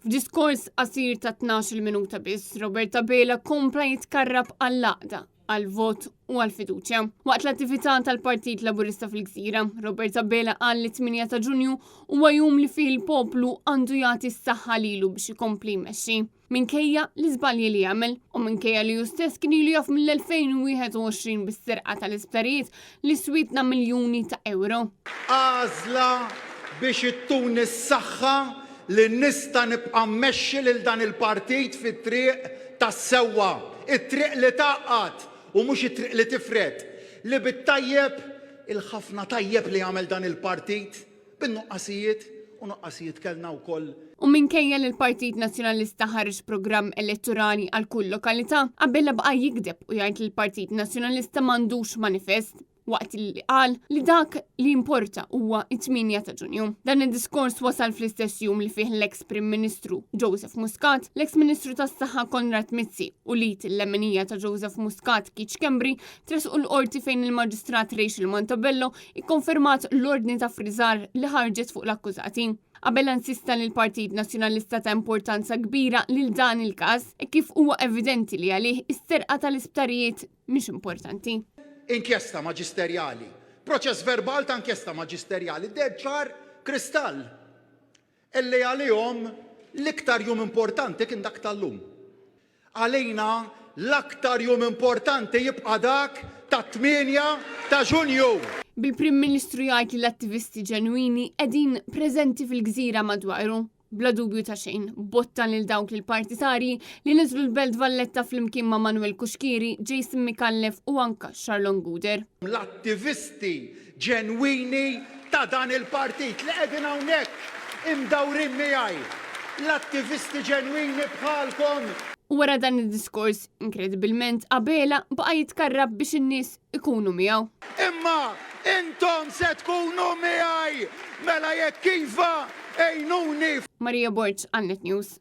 F'diskors qasir ta' 12 minuta biss, Robert Abela kompla jitkarrab għall-laqda, għal-vot u għal-fiduċja. Waqt l-attività tal-Partit Laburista fil-Gżira, Robert Abela qal li 8 ta' Ġunju huwa jum li fih il-poplu għandu jagħti s-saħħa lilu biex ikompli jmexxi. Minkejja l-iżbalji li jagħmel u minkejja li hu stess kien ilu jaf mill-2021 bis-serqa tal-isptarijiet li switna miljuni ta' euro. Għażla biex ittuni s-saħħa li nista' nibqa' mmexxi lil dan il-partit fit-triq tas-sewwa, it-triq li taqqat u mhux it-triq li tifred, li bit-tajjeb il-ħafna tajjeb li jagħmel dan il-partit bin-nuqqasijiet u nuqqasijiet kellna wkoll. U minkejja li l-Partit Nazzjonalista ħareġ programm elettorali għal kull lokalità, Abela baqa' jikdeb u jgħid li l-Partit Nazzjonalista m'għandux manifest, waqt li qal li dak li importa huwa 8 ta' Ġunju. Dan id-diskors wasal fl-istess jum li fih l-eks Prim Ministru Joseph Muscat, l-eks Ministru tas-Saħħa Konrad Mizzi u lit l-lemenija ta' Joseph Muscat Kiċ Kembri tresqu l-qorti fejn il-Maġistrat Rachel Montebello ikkonfermat l-ordni ta' friżar li ħarġet fuq l-akkużati. Abela insista li l-Partit Nazzjonalista ta' importanza kbira lil dan il-każ e kif huwa evidenti li għalih is-serqa tal-isptarijiet mhix importanti. Inkjesta maġisterjali, proċess verbal ta' inkjesta maġisterjali, deċċar kristall. Illi għalihom l-iktar jum importanti kien dak tal-lum. Għalina l-aktar jum importanti jibqa' dak ta' 8 ta' Ġunju. Bil-Prim Ministru jgħid li l-attivisti ġenwini qegħdin preżenti fil-Gżira madwaru. Bla dubju ta' xejn, bottan lil dawk il-partitari li niżlu l-Belt Valletta fl-imkien ma' Manuel Kuxkiri, Jason Mikallef u anka Charlon Guder. L-attivisti ġenwini ta' dan il-partit li qegħdin hawnhekk imdawrin miegħi. L-attivisti ġenwini bħalkom. U wara dan id-diskors, inkredibilment, Abela baqa' jitkarrab biex in-nies ikunu miegħu. Imma intom se tkunu miegħi mela jekk kifa ejnuni. Maria Borġ, Annet News.